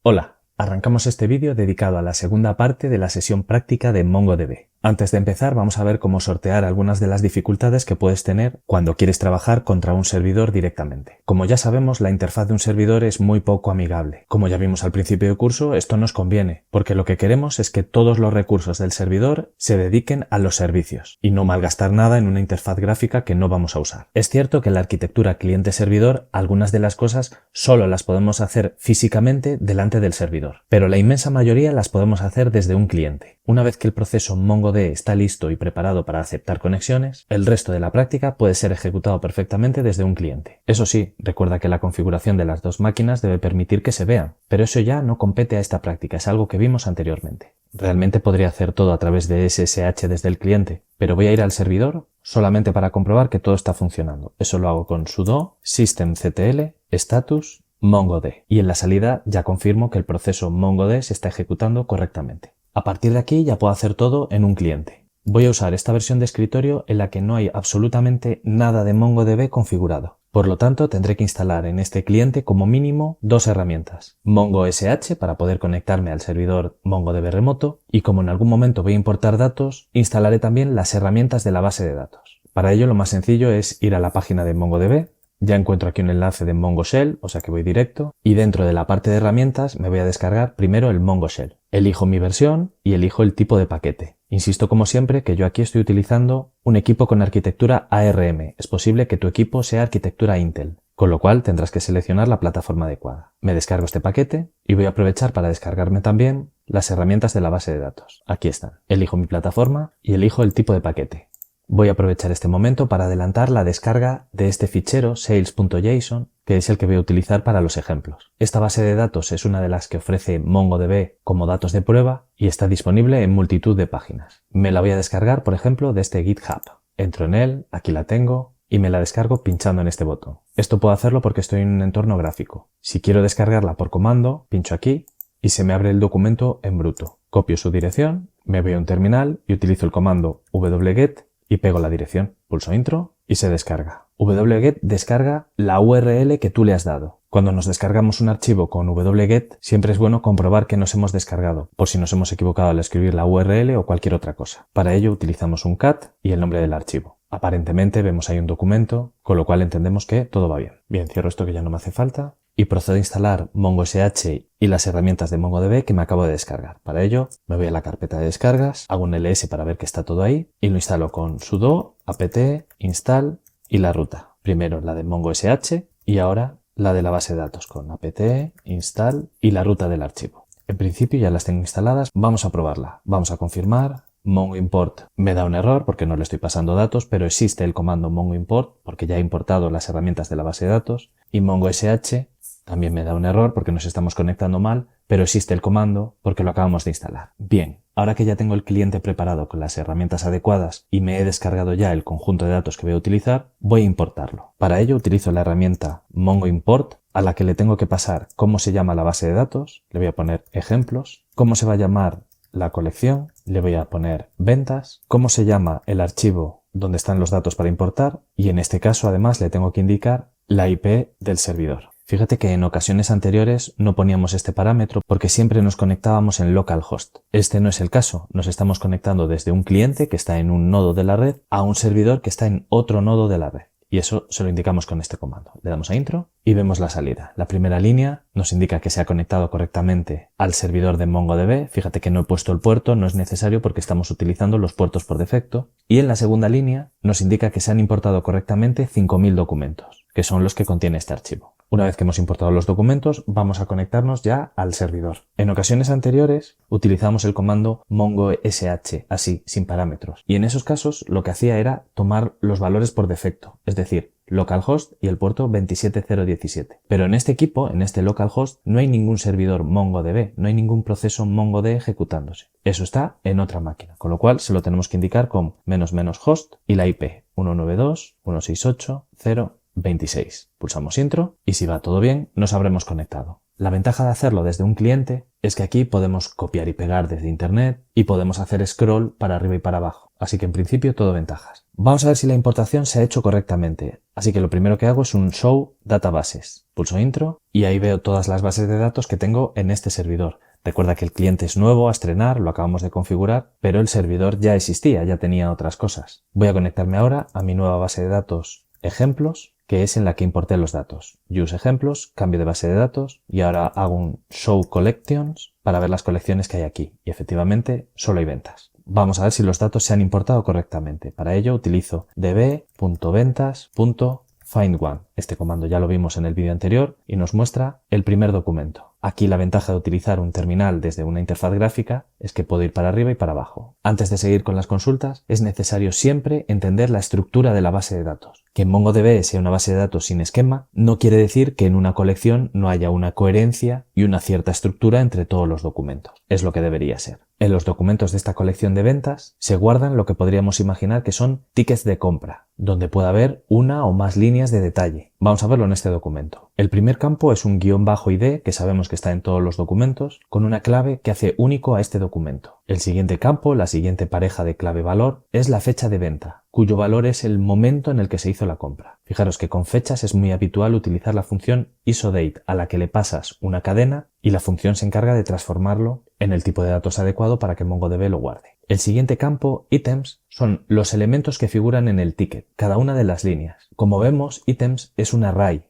Hola, arrancamos este vídeo dedicado a la segunda parte de la sesión práctica de MongoDB. Antes de empezar vamos a ver cómo sortear algunas de las dificultades que puedes tener cuando quieres trabajar contra un servidor directamente. Como ya sabemos, la interfaz de un servidor es muy poco amigable. Como ya vimos al principio del curso, esto nos conviene, porque lo que queremos es que todos los recursos del servidor se dediquen a los servicios y no malgastar nada en una interfaz gráfica que no vamos a usar. Es cierto que en la arquitectura cliente-servidor algunas de las cosas solo las podemos hacer físicamente delante del servidor, pero la inmensa mayoría las podemos hacer desde un cliente. Una vez que el proceso MongoDB está listo y preparado para aceptar conexiones, el resto de la práctica puede ser ejecutado perfectamente desde un cliente. Eso sí, recuerda que la configuración de las dos máquinas debe permitir que se vean, pero eso ya no compete a esta práctica, es algo que vimos anteriormente. Realmente podría hacer todo a través de SSH desde el cliente, pero voy a ir al servidor solamente para comprobar que todo está funcionando. Eso lo hago con sudo systemctl status mongodb y en la salida ya confirmo que el proceso MongoDB se está ejecutando correctamente. A partir de aquí ya puedo hacer todo en un cliente. Voy a usar esta versión de escritorio en la que no hay absolutamente nada de MongoDB configurado. Por lo tanto, tendré que instalar en este cliente como mínimo dos herramientas. MongoSH para poder conectarme al servidor MongoDB remoto y como en algún momento voy a importar datos, instalaré también las herramientas de la base de datos. Para ello lo más sencillo es ir a la página de MongoDB. Ya encuentro aquí un enlace de Mongo Shell, o sea que voy directo, y dentro de la parte de herramientas me voy a descargar primero el Mongo Shell. Elijo mi versión y elijo el tipo de paquete. Insisto como siempre que yo aquí estoy utilizando un equipo con arquitectura ARM. Es posible que tu equipo sea arquitectura Intel, con lo cual tendrás que seleccionar la plataforma adecuada. Me descargo este paquete y voy a aprovechar para descargarme también las herramientas de la base de datos. Aquí están. Elijo mi plataforma y elijo el tipo de paquete. Voy a aprovechar este momento para adelantar la descarga de este fichero sales.json, que es el que voy a utilizar para los ejemplos. Esta base de datos es una de las que ofrece MongoDB como datos de prueba y está disponible en multitud de páginas. Me la voy a descargar, por ejemplo, de este GitHub. Entro en él, aquí la tengo, y me la descargo pinchando en este botón. Esto puedo hacerlo porque estoy en un entorno gráfico. Si quiero descargarla por comando, pincho aquí y se me abre el documento en bruto. Copio su dirección, me voy a un terminal y utilizo el comando wget y pego la dirección, pulso intro y se descarga. Wget descarga la URL que tú le has dado. Cuando nos descargamos un archivo con wget, siempre es bueno comprobar que nos hemos descargado, por si nos hemos equivocado al escribir la URL o cualquier otra cosa. Para ello utilizamos un cat y el nombre del archivo. Aparentemente vemos ahí un documento, con lo cual entendemos que todo va bien. Bien, cierro esto que ya no me hace falta y procedo a instalar MongoSH y las herramientas de MongoDB que me acabo de descargar. Para ello me voy a la carpeta de descargas, hago un ls para ver que está todo ahí y lo instalo con sudo apt install y la ruta. Primero la de MongoSH y ahora la de la base de datos con apt install y la ruta del archivo. En principio ya las tengo instaladas, vamos a probarla. Vamos a confirmar. MongoImport me da un error porque no le estoy pasando datos, pero existe el comando MongoImport porque ya he importado las herramientas de la base de datos y MongoSH también me da un error porque nos estamos conectando mal, pero existe el comando porque lo acabamos de instalar. Bien, ahora que ya tengo el cliente preparado con las herramientas adecuadas y me he descargado ya el conjunto de datos que voy a utilizar, voy a importarlo. Para ello utilizo la herramienta MongoImport a la que le tengo que pasar cómo se llama la base de datos, le voy a poner ejemplos, cómo se va a llamar la colección, le voy a poner ventas, cómo se llama el archivo donde están los datos para importar y en este caso además le tengo que indicar la IP del servidor. Fíjate que en ocasiones anteriores no poníamos este parámetro porque siempre nos conectábamos en localhost. Este no es el caso, nos estamos conectando desde un cliente que está en un nodo de la red a un servidor que está en otro nodo de la red. Y eso se lo indicamos con este comando. Le damos a intro y vemos la salida. La primera línea nos indica que se ha conectado correctamente al servidor de MongoDB. Fíjate que no he puesto el puerto, no es necesario porque estamos utilizando los puertos por defecto. Y en la segunda línea nos indica que se han importado correctamente 5000 documentos, que son los que contiene este archivo. Una vez que hemos importado los documentos, vamos a conectarnos ya al servidor. En ocasiones anteriores utilizamos el comando MongoSH, así, sin parámetros. Y en esos casos lo que hacía era tomar los valores por defecto, es decir, localhost y el puerto 27017. Pero en este equipo, en este localhost, no hay ningún servidor MongoDB, no hay ningún proceso MongoDB ejecutándose. Eso está en otra máquina, con lo cual se lo tenemos que indicar con --host y la IP 192.168.0.26. Pulsamos intro y si va todo bien nos habremos conectado. La ventaja de hacerlo desde un cliente es que aquí podemos copiar y pegar desde internet y podemos hacer scroll para arriba y para abajo. así que en principio todo ventajas. Vamos a ver si la importación se ha hecho correctamente, así que lo primero que hago es un show databases. Pulso intro y ahí veo todas las bases de datos que tengo en este servidor. Recuerda que el cliente es nuevo a estrenar, lo acabamos de configurar, pero el servidor ya existía, ya tenía otras cosas. Voy a conectarme ahora a mi nueva base de datos ejemplos, que es en la que importé los datos. Use ejemplos, cambio de base de datos y ahora hago un show collections para ver las colecciones que hay aquí. Y efectivamente solo hay ventas. Vamos a ver si los datos se han importado correctamente. Para ello utilizo db.ventas.findOne. Este comando ya lo vimos en el vídeo anterior y nos muestra el primer documento. Aquí la ventaja de utilizar un terminal desde una interfaz gráfica es que puedo ir para arriba y para abajo. Antes de seguir con las consultas, es necesario siempre entender la estructura de la base de datos. Que en MongoDB sea una base de datos sin esquema no quiere decir que en una colección no haya una coherencia y una cierta estructura entre todos los documentos. Es lo que debería ser. En los documentos de esta colección de ventas se guardan lo que podríamos imaginar que son tickets de compra, donde puede haber una o más líneas de detalle. Vamos a verlo en este documento. El primer campo es un --id, que sabemos que está en todos los documentos, con una clave que hace único a este documento. El siguiente campo, la siguiente pareja de clave-valor, es la fecha de venta, cuyo valor es el momento en el que se hizo la compra. Fijaros que con fechas es muy habitual utilizar la función isOdate, a la que le pasas una cadena y la función se encarga de transformarlo en el tipo de datos adecuado para que MongoDB lo guarde. El siguiente campo, items, son los elementos que figuran en el ticket, cada una de las líneas. Como vemos, items es un array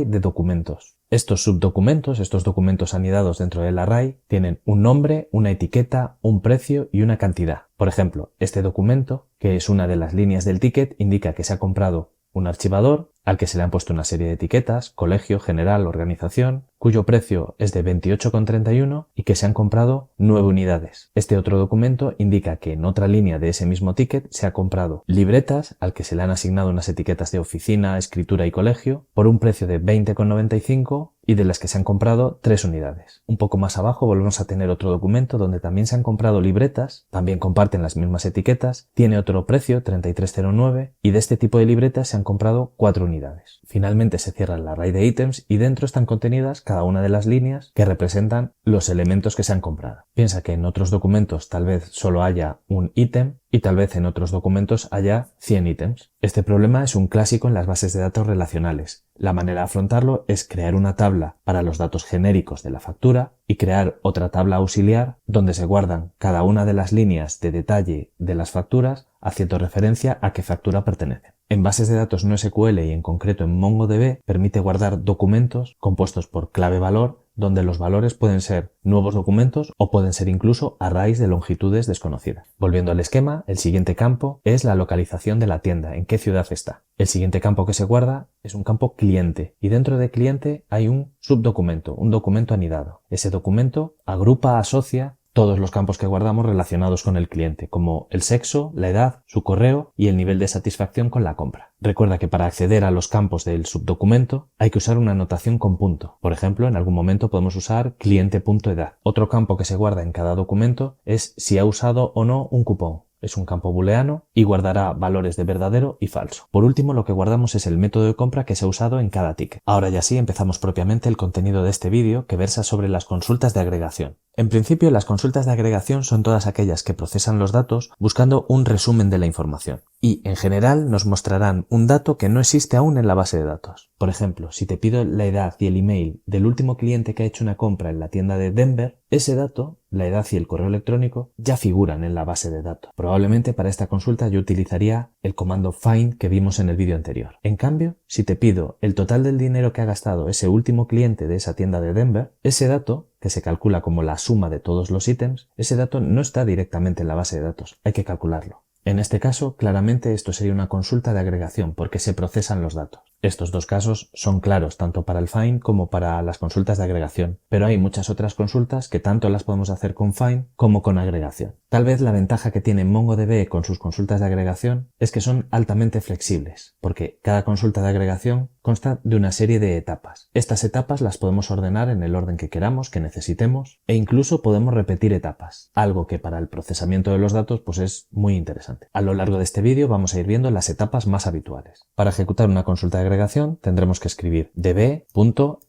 de documentos. Estos subdocumentos, estos documentos anidados dentro del array, tienen un nombre, una etiqueta, un precio y una cantidad. Por ejemplo, este documento, que es una de las líneas del ticket, indica que se ha comprado un archivador al que se le han puesto una serie de etiquetas, colegio, general, organización, cuyo precio es de 28,31 y que se han comprado 9 unidades. Este otro documento indica que en otra línea de ese mismo ticket se ha comprado libretas al que se le han asignado unas etiquetas de oficina, escritura y colegio por un precio de 20,95 y de las que se han comprado 3 unidades. Un poco más abajo volvemos a tener otro documento donde también se han comprado libretas, también comparten las mismas etiquetas, tiene otro precio, 33,09, y de este tipo de libretas se han comprado 4 unidades. Finalmente se cierra el array de ítems y dentro están contenidas cada una de las líneas que representan los elementos que se han comprado. Piensa que en otros documentos tal vez solo haya un ítem y tal vez en otros documentos haya 100 ítems. Este problema es un clásico en las bases de datos relacionales. La manera de afrontarlo es crear una tabla para los datos genéricos de la factura y crear otra tabla auxiliar donde se guardan cada una de las líneas de detalle de las facturas haciendo referencia a qué factura pertenece. En bases de datos no SQL y en concreto en MongoDB permite guardar documentos compuestos por clave-valor donde los valores pueden ser nuevos documentos o pueden ser incluso arrays de longitudes desconocidas. Volviendo al esquema, el siguiente campo es la localización de la tienda, en qué ciudad está. El siguiente campo que se guarda es un campo cliente y dentro de cliente hay un subdocumento, un documento anidado. Ese documento agrupa, asocia todos los campos que guardamos relacionados con el cliente, como el sexo, la edad, su correo y el nivel de satisfacción con la compra. Recuerda que para acceder a los campos del subdocumento hay que usar una anotación con punto. Por ejemplo, en algún momento podemos usar cliente.edad. Otro campo que se guarda en cada documento es si ha usado o no un cupón. Es un campo booleano y guardará valores de verdadero y falso. Por último, lo que guardamos es el método de compra que se ha usado en cada ticket. Ahora ya sí, empezamos propiamente el contenido de este vídeo que versa sobre las consultas de agregación. En principio, las consultas de agregación son todas aquellas que procesan los datos buscando un resumen de la información y, en general, nos mostrarán un dato que no existe aún en la base de datos. Por ejemplo, si te pido la edad y el email del último cliente que ha hecho una compra en la tienda de Denver, ese dato, la edad y el correo electrónico, ya figuran en la base de datos. Probablemente para esta consulta yo utilizaría el comando find que vimos en el vídeo anterior. En cambio, si te pido el total del dinero que ha gastado ese último cliente de esa tienda de Denver, ese dato, que se calcula como la suma de todos los ítems, ese dato no está directamente en la base de datos, hay que calcularlo. En este caso, claramente esto sería una consulta de agregación porque se procesan los datos. Estos dos casos son claros tanto para el find como para las consultas de agregación, pero hay muchas otras consultas que tanto las podemos hacer con find como con agregación. Tal vez la ventaja que tiene MongoDB con sus consultas de agregación es que son altamente flexibles, porque cada consulta de agregación consta de una serie de etapas. Estas etapas las podemos ordenar en el orden que queramos, que necesitemos, e incluso podemos repetir etapas, algo que para el procesamiento de los datos pues es muy interesante. A lo largo de este vídeo vamos a ir viendo las etapas más habituales. Para ejecutar una consulta de agregación tendremos que escribir db.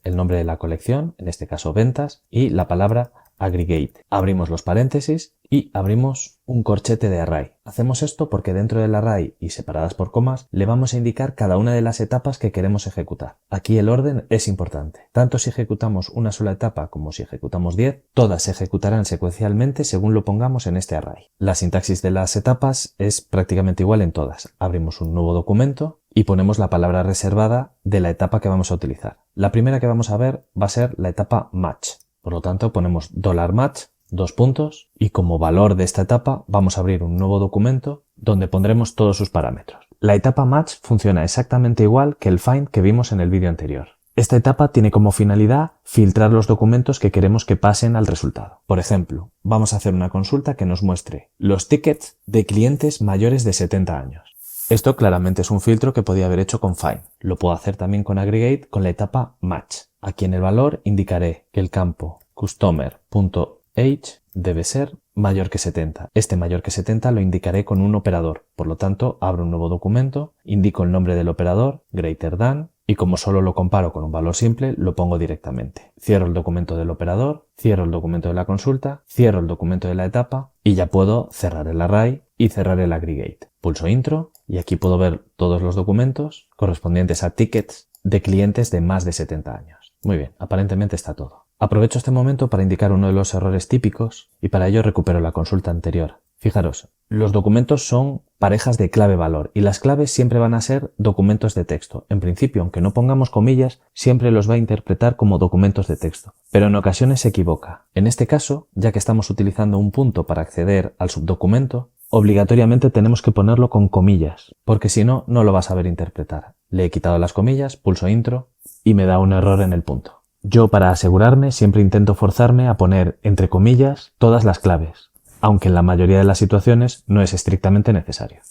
El nombre de la colección, en este caso ventas, y la palabra aggregate. Abrimos los paréntesis y abrimos un corchete de array. Hacemos esto porque dentro del array y separadas por comas le vamos a indicar cada una de las etapas que queremos ejecutar. Aquí el orden es importante. Tanto si ejecutamos una sola etapa como si ejecutamos 10, todas se ejecutarán secuencialmente según lo pongamos en este array. La sintaxis de las etapas es prácticamente igual en todas. Abrimos un nuevo documento y ponemos la palabra reservada de la etapa que vamos a utilizar. La primera que vamos a ver va a ser la etapa match. Por lo tanto ponemos $match, dos puntos, y como valor de esta etapa vamos a abrir un nuevo documento donde pondremos todos sus parámetros. La etapa match funciona exactamente igual que el find que vimos en el vídeo anterior. Esta etapa tiene como finalidad filtrar los documentos que queremos que pasen al resultado. Por ejemplo, vamos a hacer una consulta que nos muestre los tickets de clientes mayores de 70 años. Esto claramente es un filtro que podía haber hecho con find. Lo puedo hacer también con aggregate con la etapa match. Aquí en el valor indicaré que el campo customer.age debe ser mayor que 70. Este mayor que 70 lo indicaré con un operador. Por lo tanto, abro un nuevo documento, indico el nombre del operador, greater than, y como solo lo comparo con un valor simple, lo pongo directamente. Cierro el documento del operador, cierro el documento de la consulta, cierro el documento de la etapa y ya puedo cerrar el array y cerrar el aggregate. Pulso intro y aquí puedo ver todos los documentos correspondientes a tickets de clientes de más de 70 años. Muy bien, aparentemente está todo. Aprovecho este momento para indicar uno de los errores típicos y para ello recupero la consulta anterior. Fijaros, los documentos son parejas de clave-valor y las claves siempre van a ser documentos de texto. En principio, aunque no pongamos comillas, siempre los va a interpretar como documentos de texto. Pero en ocasiones se equivoca. En este caso, ya que estamos utilizando un punto para acceder al subdocumento, obligatoriamente tenemos que ponerlo con comillas, porque si no, no lo va a saber interpretar. Le he quitado las comillas, pulso intro y me da un error en el punto. Yo, para asegurarme, siempre intento forzarme a poner entre comillas todas las claves, aunque en la mayoría de las situaciones no es estrictamente necesario.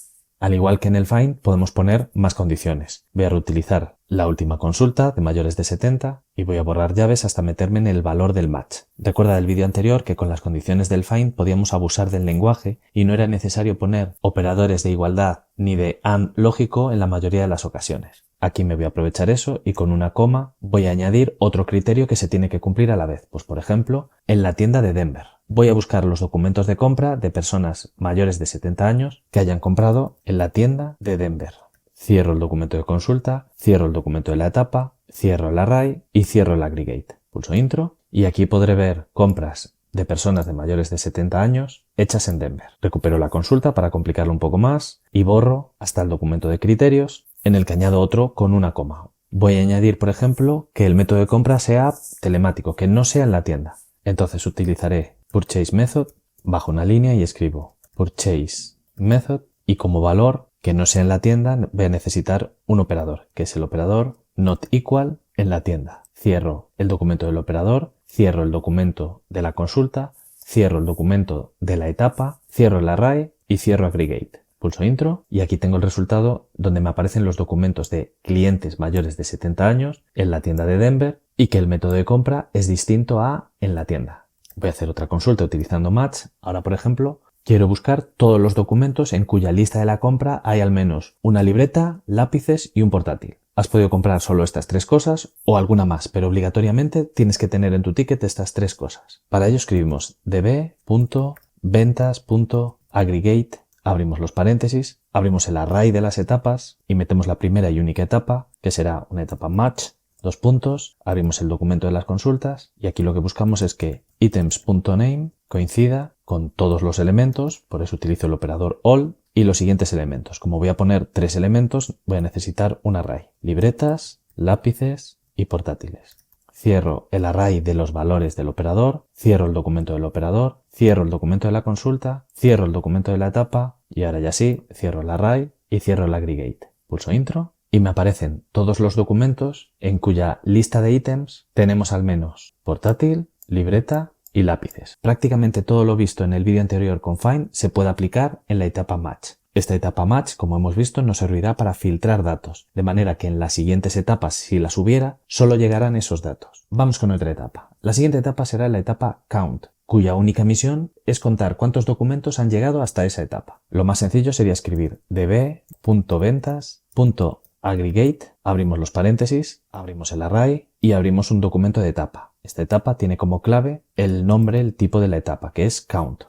Al igual que en el find, podemos poner más condiciones. Voy a reutilizar la última consulta de mayores de 70 y voy a borrar llaves hasta meterme en el valor del match. Recuerda del vídeo anterior que con las condiciones del find podíamos abusar del lenguaje y no era necesario poner operadores de igualdad ni de AND lógico en la mayoría de las ocasiones. Aquí me voy a aprovechar eso y con una coma voy a añadir otro criterio que se tiene que cumplir a la vez. Pues por ejemplo, en la tienda de Denver. Voy a buscar los documentos de compra de personas mayores de 70 años que hayan comprado en la tienda de Denver. Cierro el documento de consulta, cierro el documento de la etapa, cierro el array y cierro el aggregate. Pulso intro y aquí podré ver compras de personas de mayores de 70 años hechas en Denver. Recupero la consulta para complicarlo un poco más y borro hasta el documento de criterios en el que añado otro con una coma. Voy a añadir, por ejemplo, que el método de compra sea telemático, que no sea en la tienda. Entonces utilizaré Purchase Method, bajo una línea y escribo Purchase Method y como valor que no sea en la tienda voy a necesitar un operador, que es el operador not equal en la tienda. Cierro el documento del operador, cierro el documento de la consulta, cierro el documento de la etapa, cierro el array y cierro aggregate. Pulso intro y aquí tengo el resultado donde me aparecen los documentos de clientes mayores de 70 años en la tienda de Denver y que el método de compra es distinto a en la tienda. Voy a hacer otra consulta utilizando match. Ahora, por ejemplo, quiero buscar todos los documentos en cuya lista de la compra hay al menos una libreta, lápices y un portátil. Has podido comprar solo estas tres cosas o alguna más, pero obligatoriamente tienes que tener en tu ticket estas tres cosas. Para ello escribimos db.ventas.aggregate. Abrimos los paréntesis, abrimos el array de las etapas y metemos la primera y única etapa, que será una etapa match, dos puntos, abrimos el documento de las consultas y aquí lo que buscamos es que items.name coincida con todos los elementos, por eso utilizo el operador all y los siguientes elementos. Como voy a poner 3 elementos, voy a necesitar un array, libretas, lápices y portátiles. Cierro el array de los valores del operador, cierro el documento del operador, cierro el documento de la consulta, cierro el documento de la etapa y ahora ya sí, cierro el array y cierro el aggregate. Pulso intro y me aparecen todos los documentos en cuya lista de ítems tenemos al menos portátil, libreta y lápices. Prácticamente todo lo visto en el vídeo anterior con find se puede aplicar en la etapa match. Esta etapa match, como hemos visto, nos servirá para filtrar datos, de manera que en las siguientes etapas, si las hubiera, solo llegarán esos datos. Vamos con otra etapa. La siguiente etapa será la etapa count, cuya única misión es contar cuántos documentos han llegado hasta esa etapa. Lo más sencillo sería escribir db.ventas.aggregate, abrimos los paréntesis, abrimos el array y abrimos un documento de etapa. Esta etapa tiene como clave el nombre, el tipo de la etapa, que es count,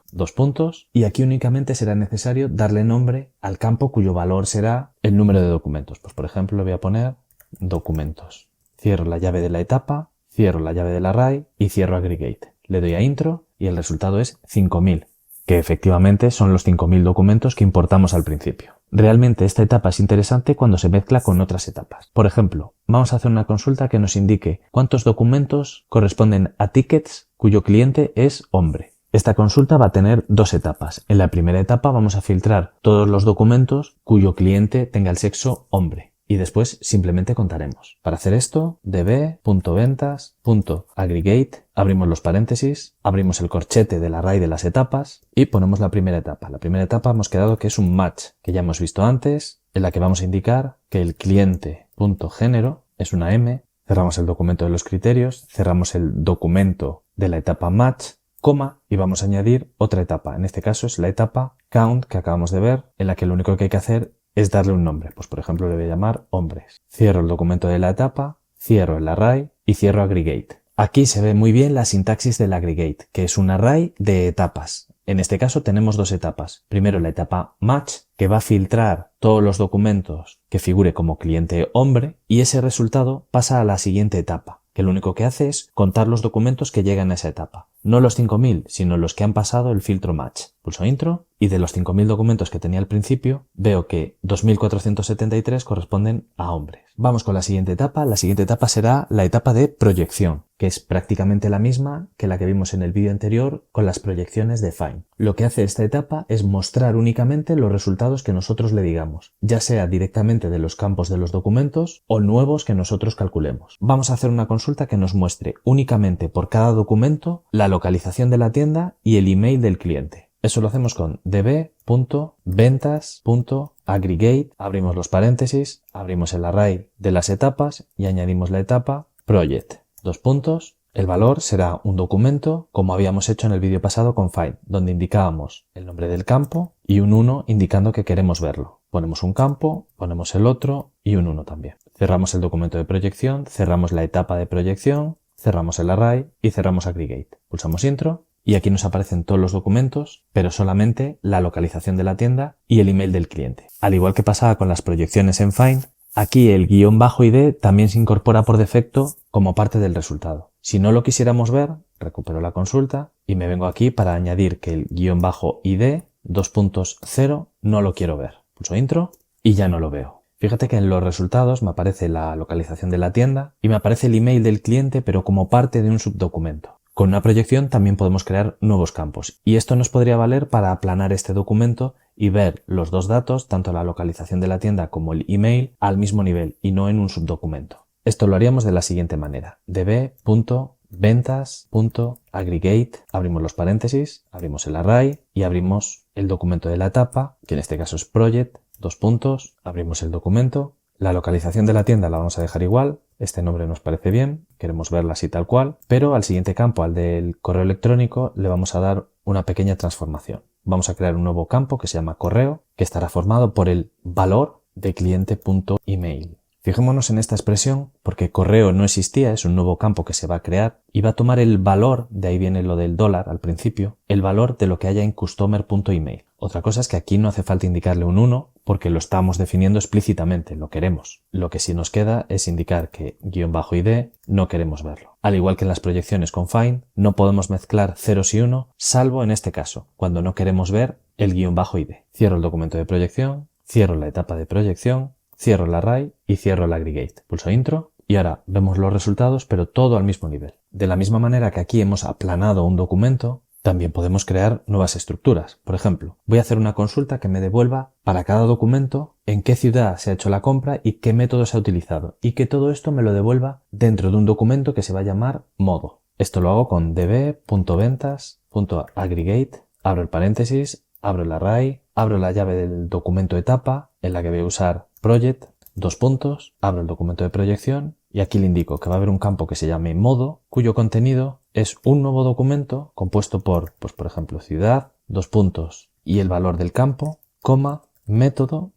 y aquí únicamente será necesario darle nombre al campo cuyo valor será el número de documentos. Pues por ejemplo le voy a poner documentos. Cierro la llave de la etapa, cierro la llave del array y cierro aggregate. Le doy a intro y el resultado es 5000, que efectivamente son los 5000 documentos que importamos al principio. Realmente esta etapa es interesante cuando se mezcla con otras etapas. Por ejemplo, vamos a hacer una consulta que nos indique cuántos documentos corresponden a tickets cuyo cliente es hombre. Esta consulta va a tener dos etapas. En la primera etapa vamos a filtrar todos los documentos cuyo cliente tenga el sexo hombre. Y después simplemente contaremos. Para hacer esto, db.ventas.aggregate, abrimos los paréntesis, abrimos el corchete del array de las etapas y ponemos la primera etapa. La primera etapa hemos quedado que es un match, que ya hemos visto antes, en la que vamos a indicar que el cliente.género es una M, cerramos el documento de los criterios, cerramos el documento de la etapa match, coma, y vamos a añadir otra etapa. En este caso es la etapa count que acabamos de ver, en la que lo único que hay que hacer es darle un nombre. Pues por ejemplo le voy a llamar hombres. Cierro el documento de la etapa, cierro el array y cierro aggregate. Aquí se ve muy bien la sintaxis del aggregate, que es un array de etapas. En este caso tenemos dos etapas. Primero la etapa match, que va a filtrar todos los documentos que figure como cliente hombre, y ese resultado pasa a la siguiente etapa, que lo único que hace es contar los documentos que llegan a esa etapa. No los 5000, sino los que han pasado el filtro match. Pulso intro y de los 5000 documentos que tenía al principio, veo que 2473 corresponden a hombres. Vamos con la siguiente etapa. La siguiente etapa será la etapa de proyección, que es prácticamente la misma que la que vimos en el vídeo anterior con las proyecciones de find. Lo que hace esta etapa es mostrar únicamente los resultados que nosotros le digamos, ya sea directamente de los campos de los documentos o nuevos que nosotros calculemos. Vamos a hacer una consulta que nos muestre únicamente por cada documento la localización de la tienda y el email del cliente. Eso lo hacemos con db.ventas.aggregate, abrimos los paréntesis, abrimos el array de las etapas y añadimos la etapa project. El valor será un documento como habíamos hecho en el vídeo pasado con find, donde indicábamos el nombre del campo y un 1 indicando que queremos verlo. Ponemos un campo, ponemos el otro y un 1 también. Cerramos el documento de proyección, cerramos la etapa de proyección, cerramos el array y cerramos aggregate. Pulsamos intro y aquí nos aparecen todos los documentos, pero solamente la localización de la tienda y el email del cliente. Al igual que pasaba con las proyecciones en find, aquí el _id también se incorpora por defecto como parte del resultado. Si no lo quisiéramos ver, recupero la consulta y me vengo aquí para añadir que el _id 2.0 no lo quiero ver. Pulso intro y ya no lo veo. Fíjate que en los resultados me aparece la localización de la tienda y me aparece el email del cliente, pero como parte de un subdocumento. Con una proyección también podemos crear nuevos campos y esto nos podría valer para aplanar este documento y ver los dos datos, tanto la localización de la tienda como el email, al mismo nivel y no en un subdocumento. Esto lo haríamos de la siguiente manera. db.ventas.aggregate, abrimos los paréntesis, abrimos el array y abrimos el documento de la etapa, que en este caso es project, abrimos el documento. La localización de la tienda la vamos a dejar igual, este nombre nos parece bien, queremos verla así tal cual, pero al siguiente campo, al del correo electrónico, le vamos a dar una pequeña transformación. Vamos a crear un nuevo campo que se llama correo, que estará formado por el valor de cliente.email. Fijémonos en esta expresión porque correo no existía, es un nuevo campo que se va a crear y va a tomar el valor, de ahí viene lo del dólar al principio, el valor de lo que haya en customer.email. Otra cosa es que aquí no hace falta indicarle un 1 porque lo estamos definiendo explícitamente, lo queremos. Lo que sí nos queda es indicar que _id no queremos verlo. Al igual que en las proyecciones con find, no podemos mezclar ceros y 1, salvo en este caso, cuando no queremos ver el _id. Cierro el documento de proyección, cierro la etapa de proyección, cierro el array y cierro el aggregate. Pulso intro y ahora vemos los resultados, pero todo al mismo nivel. De la misma manera que aquí hemos aplanado un documento, también podemos crear nuevas estructuras. Por ejemplo, voy a hacer una consulta que me devuelva para cada documento en qué ciudad se ha hecho la compra y qué método se ha utilizado, y que todo esto me lo devuelva dentro de un documento que se va a llamar modo. Esto lo hago con db.ventas.aggregate, abro el paréntesis, abro el array, abro la llave del documento etapa en la que voy a usar project, abro el documento de proyección y aquí le indico que va a haber un campo que se llame modo, cuyo contenido es un nuevo documento compuesto por, por ejemplo, ciudad, y el valor del campo, método,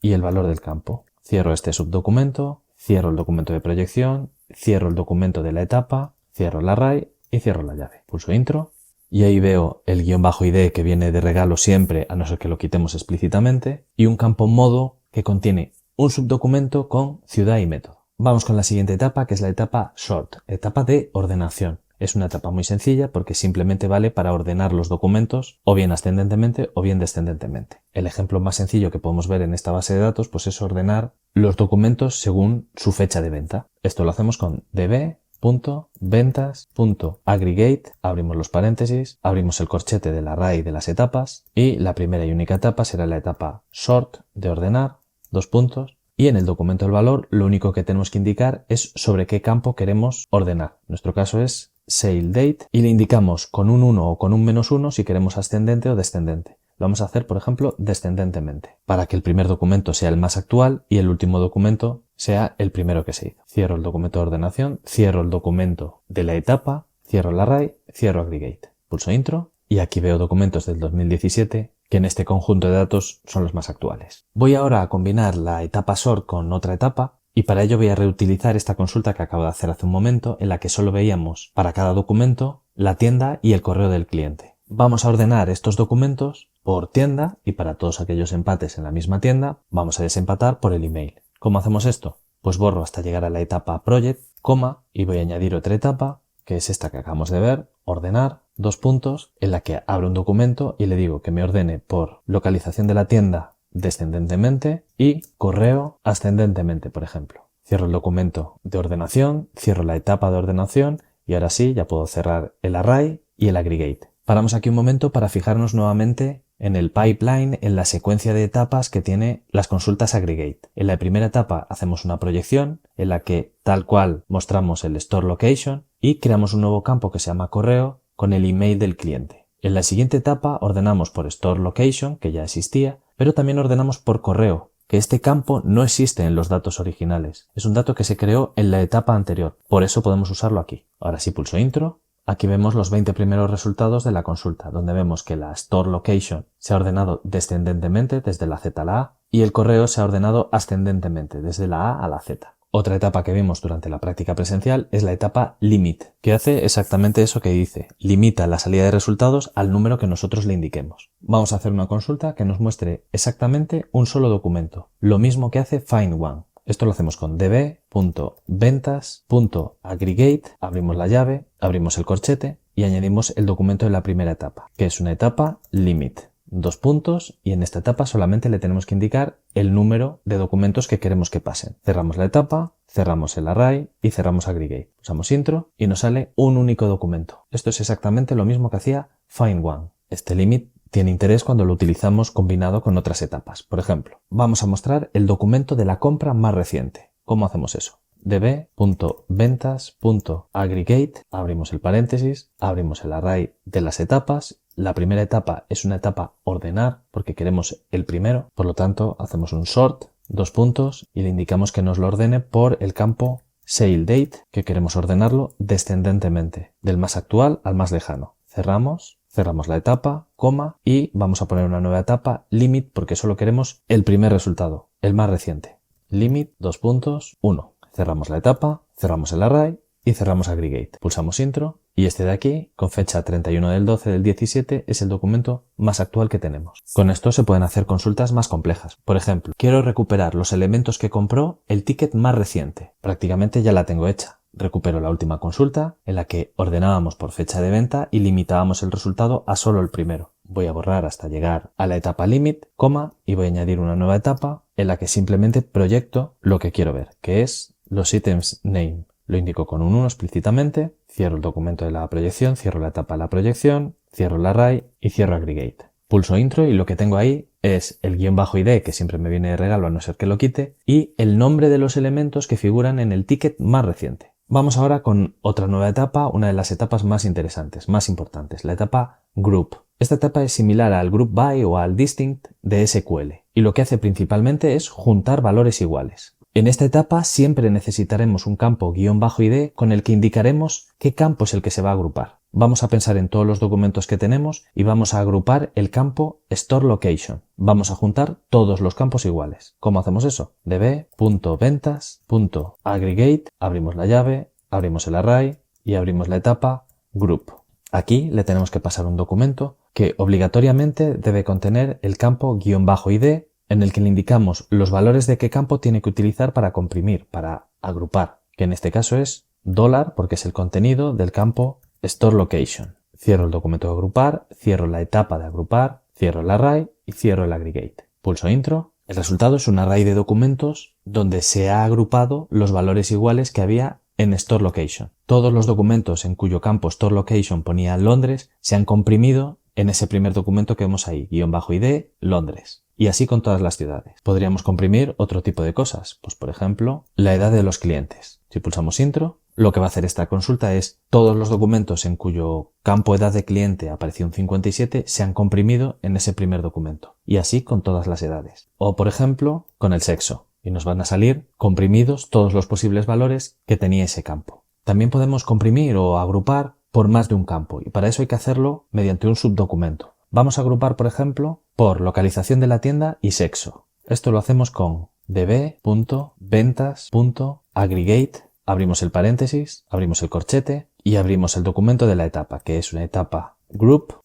y el valor del campo. Cierro este subdocumento, cierro el documento de proyección, cierro el documento de la etapa, cierro el array y cierro la llave. Pulso intro y ahí veo el _id que viene de regalo siempre, a no ser que lo quitemos explícitamente, y un campo modo que contiene un subdocumento con ciudad y método. Vamos con la siguiente etapa, que es la etapa sort, etapa de ordenación. Es una etapa muy sencilla porque simplemente vale para ordenar los documentos o bien ascendentemente o bien descendentemente. El ejemplo más sencillo que podemos ver en esta base de datos pues es ordenar los documentos según su fecha de venta. Esto lo hacemos con db.ventas.aggregate, abrimos los paréntesis, abrimos el corchete del array de las etapas y la primera y única etapa será la etapa sort de ordenar, dos puntos, y en el documento del valor lo único que tenemos que indicar es sobre qué campo queremos ordenar. En nuestro caso es sale date y le indicamos con un 1 o con un -1 si queremos ascendente o descendente. Lo vamos a hacer, por ejemplo, descendentemente, para que el primer documento sea el más actual y el último documento sea el primero que se hizo. Cierro el documento de ordenación, cierro el documento de la etapa, cierro el array, cierro aggregate. Pulso intro y aquí veo documentos del 2017 que en este conjunto de datos son los más actuales. Voy ahora a combinar la etapa sort con otra etapa y para ello voy a reutilizar esta consulta que acabo de hacer hace un momento en la que solo veíamos para cada documento la tienda y el correo del cliente. Vamos a ordenar estos documentos por tienda y para todos aquellos empates en la misma tienda vamos a desempatar por el email. ¿Cómo hacemos esto? Pues borro hasta llegar a la etapa project, coma, y voy a añadir otra etapa que es esta que acabamos de ver, ordenar, dos puntos, en la que abro un documento y le digo que me ordene por localización de la tienda descendentemente y correo ascendentemente, por ejemplo. Cierro el documento de ordenación, cierro la etapa de ordenación y ahora sí ya puedo cerrar el array y el aggregate. Paramos aquí un momento para fijarnos nuevamente en el pipeline, en la secuencia de etapas que tiene las consultas aggregate. En la primera etapa hacemos una proyección en la que tal cual mostramos el store location y creamos un nuevo campo que se llama correo con el email del cliente. En la siguiente etapa ordenamos por store location, que ya existía, pero también ordenamos por correo, que este campo no existe en los datos originales. Es un dato que se creó en la etapa anterior, por eso podemos usarlo aquí. Ahora sí pulso intro. Aquí vemos los 20 primeros resultados de la consulta, donde vemos que la store location se ha ordenado descendentemente desde la Z a la A y el correo se ha ordenado ascendentemente desde la A a la Z. Otra etapa que vimos durante la práctica presencial es la etapa limit, que hace exactamente eso que dice, limita la salida de resultados al número que nosotros le indiquemos. Vamos a hacer una consulta que nos muestre exactamente un solo documento, lo mismo que hace find one. Esto lo hacemos con db.ventas.aggregate, abrimos la llave, abrimos el corchete y añadimos el documento de la primera etapa, que es una etapa limit. Dos puntos y en esta etapa solamente le tenemos que indicar el número de documentos que queremos que pasen. Cerramos la etapa, cerramos el array y cerramos aggregate. Usamos intro y nos sale un único documento. Esto es exactamente lo mismo que hacía find one. Este limit tiene interés cuando lo utilizamos combinado con otras etapas. Por ejemplo, vamos a mostrar el documento de la compra más reciente. ¿Cómo hacemos eso? db.ventas.aggregate, abrimos el paréntesis, abrimos el array de las etapas. La primera etapa es una etapa ordenar porque queremos el primero, por lo tanto hacemos un sort, dos puntos y le indicamos que nos lo ordene por el campo sale date, que queremos ordenarlo descendentemente, del más actual al más lejano. Cerramos la etapa, coma, y vamos a poner una nueva etapa, limit, porque solo queremos el primer resultado, el más reciente. Limit, dos puntos, 1. Cerramos la etapa, cerramos el array y cerramos aggregate. Pulsamos intro y este de aquí, con fecha 31 del 12 del 17, es el documento más actual que tenemos. Con esto se pueden hacer consultas más complejas. Por ejemplo, quiero recuperar los elementos que compró el ticket más reciente. Prácticamente ya la tengo hecha. Recupero la última consulta en la que ordenábamos por fecha de venta y limitábamos el resultado a solo el primero. Voy a borrar hasta llegar a la etapa limit, coma, y voy a añadir una nueva etapa en la que simplemente proyecto lo que quiero ver, que es los items name. Lo indico con un 1 explícitamente, cierro el documento de la proyección, cierro la etapa de la proyección, cierro el array y cierro aggregate. Pulso intro y lo que tengo ahí es el _id, que siempre me viene de regalo a no ser que lo quite, y el nombre de los elementos que figuran en el ticket más reciente. Vamos ahora con otra nueva etapa, una de las etapas más interesantes, más importantes, la etapa group. Esta etapa es similar al group by o al distinct de SQL y lo que hace principalmente es juntar valores iguales. En esta etapa siempre necesitaremos un campo _id con el que indicaremos qué campo es el que se va a agrupar. Vamos a pensar en todos los documentos que tenemos y vamos a agrupar el campo store location. Vamos a juntar todos los campos iguales. ¿Cómo hacemos eso? db.ventas.aggregate, abrimos la llave, abrimos el array, y abrimos la etapa Group. Aquí le tenemos que pasar un documento que obligatoriamente debe contener el campo -id en el que le indicamos los valores de qué campo tiene que utilizar para comprimir, para agrupar, que en este caso es $, porque es el contenido del campo Store Location. Cierro el documento de agrupar, cierro la etapa de agrupar, cierro el array y cierro el aggregate. Pulso Intro. El resultado es un array de documentos donde se ha agrupado los valores iguales que había en Store Location. Todos los documentos en cuyo campo Store Location ponía Londres se han comprimido en ese primer documento que vemos ahí, _id, Londres. Y así con todas las ciudades. Podríamos comprimir otro tipo de cosas, pues por ejemplo, la edad de los clientes. Si pulsamos Intro, lo que va a hacer esta consulta es todos los documentos en cuyo campo edad de cliente apareció un 57 se han comprimido en ese primer documento. Y así con todas las edades. O por ejemplo, con el sexo. Y nos van a salir comprimidos todos los posibles valores que tenía ese campo. También podemos comprimir o agrupar por más de un campo y para eso hay que hacerlo mediante un subdocumento. Vamos a agrupar, por ejemplo, por localización de la tienda y sexo. Esto lo hacemos con db.ventas.aggregate, abrimos el paréntesis, abrimos el corchete y abrimos el documento de la etapa, que es una etapa group,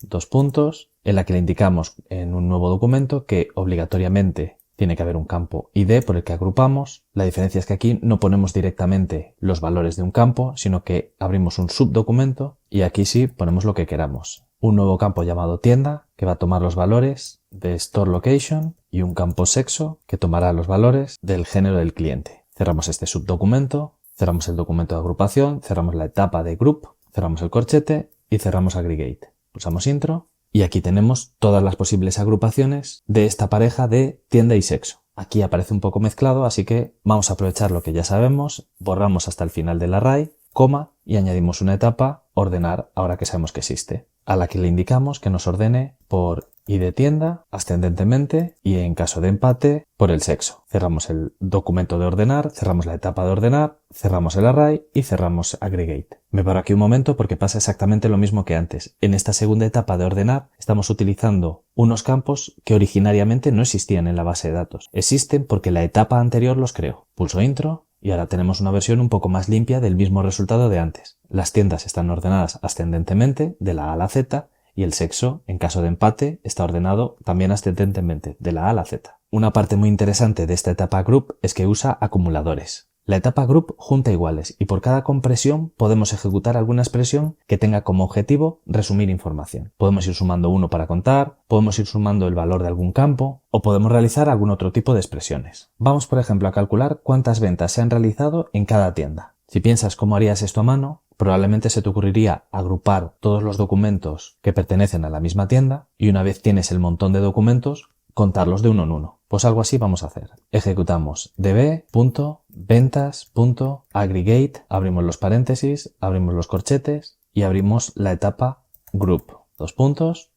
en la que le indicamos en un nuevo documento que obligatoriamente tiene que haber un campo ID por el que agrupamos. La diferencia es que aquí no ponemos directamente los valores de un campo, sino que abrimos un subdocumento y aquí sí ponemos lo que queramos. Un nuevo campo llamado tienda que va a tomar los valores de Store Location y un campo sexo que tomará los valores del género del cliente. Cerramos este subdocumento, cerramos el documento de agrupación, cerramos la etapa de group, cerramos el corchete y cerramos aggregate. Pulsamos Intro. Y aquí tenemos todas las posibles agrupaciones de esta pareja de tienda y sexo. Aquí aparece un poco mezclado, así que vamos a aprovechar lo que ya sabemos, borramos hasta el final del array, coma, y añadimos una etapa, ordenar, ahora que sabemos que existe, a la que le indicamos que nos ordene por ID tienda, ascendentemente, y en caso de empate, por el sexo. Cerramos el documento de ordenar, cerramos la etapa de ordenar, cerramos el array y cerramos aggregate. Me paro aquí un momento porque pasa exactamente lo mismo que antes. En esta segunda etapa de ordenar estamos utilizando unos campos que originariamente no existían en la base de datos. Existen porque la etapa anterior los creó. Pulso Intro y ahora tenemos una versión un poco más limpia del mismo resultado de antes. Las tiendas están ordenadas ascendentemente de la A a la Z y el sexo, en caso de empate, está ordenado también ascendentemente de la A a la Z. Una parte muy interesante de esta etapa group es que usa acumuladores. La etapa group junta iguales y por cada compresión podemos ejecutar alguna expresión que tenga como objetivo resumir información. Podemos ir sumando uno para contar, podemos ir sumando el valor de algún campo o podemos realizar algún otro tipo de expresiones. Vamos, por ejemplo, a calcular cuántas ventas se han realizado en cada tienda. Si piensas cómo harías esto a mano, probablemente se te ocurriría agrupar todos los documentos que pertenecen a la misma tienda y una vez tienes el montón de documentos, contarlos de uno en uno. Pues algo así vamos a hacer. Ejecutamos db.ventas.aggregate, abrimos los paréntesis, abrimos los corchetes y abrimos la etapa group.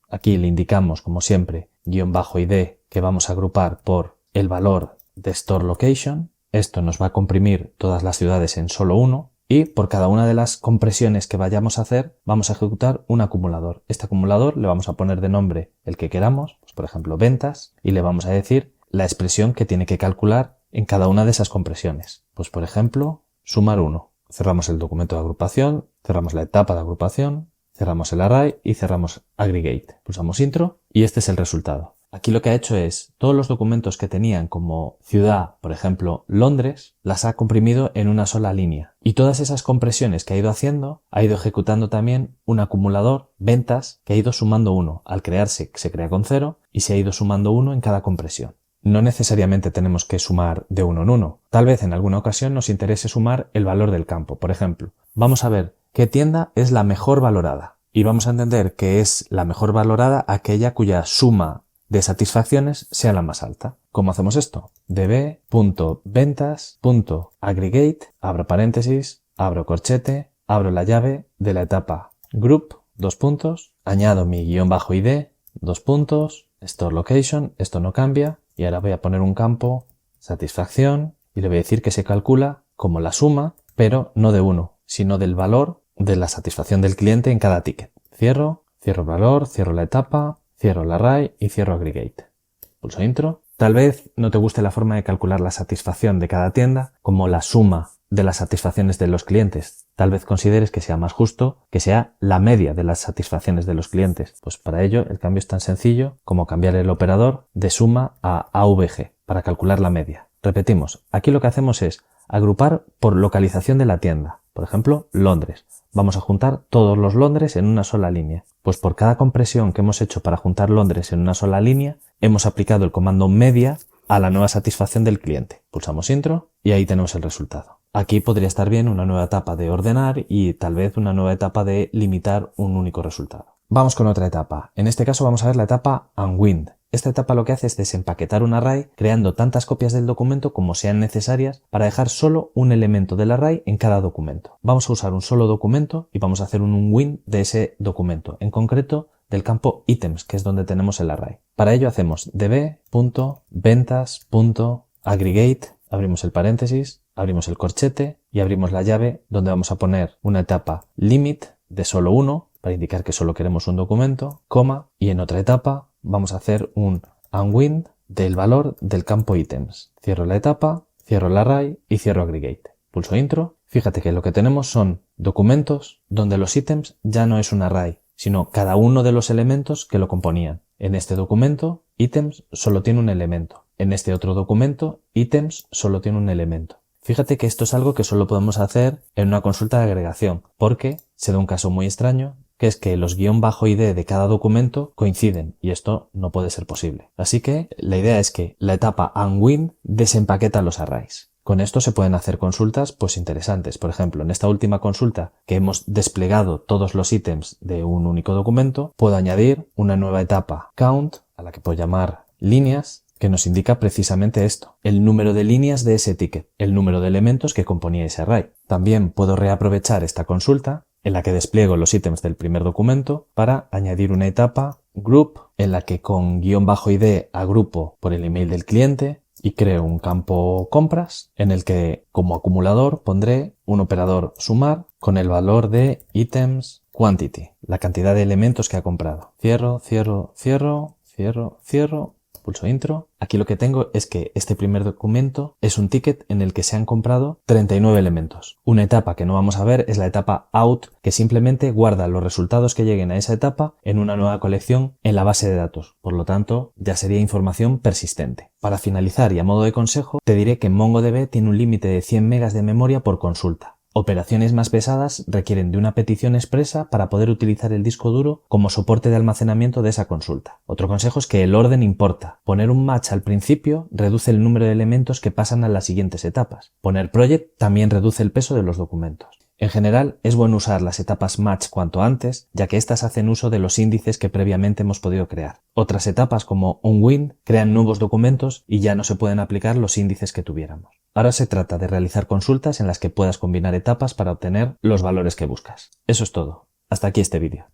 Aquí le indicamos, como siempre, _id que vamos a agrupar por el valor de Store Location. Esto nos va a comprimir todas las ciudades en solo uno. Y por cada una de las compresiones que vayamos a hacer, vamos a ejecutar un acumulador. Este acumulador le vamos a poner de nombre el que queramos, pues por ejemplo ventas, y le vamos a decir la expresión que tiene que calcular en cada una de esas compresiones. Pues por ejemplo, sumar 1. Cerramos el documento de agrupación, cerramos la etapa de agrupación, cerramos el array y cerramos aggregate. Pulsamos Intro y este es el resultado. Aquí lo que ha hecho es, todos los documentos que tenían como ciudad, por ejemplo, Londres, las ha comprimido en una sola línea. Y todas esas compresiones que ha ido haciendo, ha ido ejecutando también un acumulador, ventas, que ha ido sumando 1. Al crearse, se crea con 0 y se ha ido sumando 1 en cada compresión. No necesariamente tenemos que sumar de 1 en 1. Tal vez en alguna ocasión nos interese sumar el valor del campo. Por ejemplo, vamos a ver qué tienda es la mejor valorada. Y vamos a entender que es la mejor valorada aquella cuya suma de satisfacciones sea la más alta. ¿Cómo hacemos esto? db.ventas.aggregate, abro paréntesis, abro corchete, abro la llave de la etapa group, añado mi _id, Store Location, esto no cambia, y ahora voy a poner un campo satisfacción y le voy a decir que se calcula como la suma, pero no de 1, sino del valor de la satisfacción del cliente en cada ticket. Cierro el valor, cierro la etapa, cierro el array y cierro aggregate. Pulso Intro. Tal vez no te guste la forma de calcular la satisfacción de cada tienda como la suma de las satisfacciones de los clientes. tal vez consideres que sea más justo que sea la media de las satisfacciones de los clientes. Pues para ello el cambio es tan sencillo como cambiar el operador de suma a AVG para calcular la media. Repetimos, aquí lo que hacemos es agrupar por localización de la tienda. Por ejemplo, Londres. Vamos a juntar todos los Londres en una sola línea. Pues por cada compresión que hemos hecho para juntar Londres en una sola línea, hemos aplicado el comando media a la nueva satisfacción del cliente. Pulsamos intro y ahí tenemos el resultado. Aquí podría estar bien una nueva etapa de ordenar y tal vez una nueva etapa de limitar un único resultado. Vamos con otra etapa. En este caso vamos a ver la etapa unwind. Esta etapa lo que hace es desempaquetar un array creando tantas copias del documento como sean necesarias para dejar solo un elemento del array en cada documento. Vamos a usar un solo documento y vamos a hacer un unwind de ese documento, en concreto del campo items, que es donde tenemos el array. Para ello hacemos db.ventas.aggregate, abrimos el paréntesis, abrimos el corchete y abrimos la llave donde vamos a poner una etapa limit de solo 1 para indicar que solo queremos un documento, coma, y en otra etapa vamos a hacer un unwind del valor del campo items. Cierro la etapa, cierro el array y cierro aggregate. Pulso intro. Fíjate que lo que tenemos son documentos donde los ítems ya no es un array, sino cada uno de los elementos que lo componían. En este documento, ítems solo tiene un elemento. En este otro documento, ítems solo tiene un elemento. Fíjate que esto es algo que solo podemos hacer en una consulta de agregación, porque se da un caso muy extraño, que es que los -id de cada documento coinciden, y esto no puede ser posible. Así que la idea es que la etapa unwind desempaqueta los arrays. Con esto se pueden hacer consultas pues interesantes. Por ejemplo, en esta última consulta que hemos desplegado todos los ítems de un único documento, puedo añadir una nueva etapa count, a la que puedo llamar líneas, que nos indica precisamente esto, el número de líneas de ese ticket, el número de elementos que componía ese array. También puedo reaprovechar esta consulta en la que despliego los ítems del primer documento para añadir una etapa group en la que con -id agrupo por el email del cliente y creo un campo compras en el que como acumulador pondré un operador sumar con el valor de items quantity, la cantidad de elementos que ha comprado. Cierro, cierro, cierro, cierro, cierro. Pulso intro. Aquí lo que tengo es que este primer documento es un ticket en el que se han comprado 39 elementos. Una etapa que no vamos a ver es la etapa out, que simplemente guarda los resultados que lleguen a esa etapa en una nueva colección en la base de datos. Por lo tanto, ya sería información persistente. Para finalizar y a modo de consejo, te diré que MongoDB tiene un límite de 100 megas de memoria por consulta. Operaciones más pesadas requieren de una petición expresa para poder utilizar el disco duro como soporte de almacenamiento de esa consulta. Otro consejo es que el orden importa. Poner un match al principio reduce el número de elementos que pasan a las siguientes etapas. Poner project también reduce el peso de los documentos. En general, es bueno usar las etapas match cuanto antes, ya que éstas hacen uso de los índices que previamente hemos podido crear. Otras etapas como unwind crean nuevos documentos y ya no se pueden aplicar los índices que tuviéramos. Ahora se trata de realizar consultas en las que puedas combinar etapas para obtener los valores que buscas. Eso es todo. Hasta aquí este vídeo.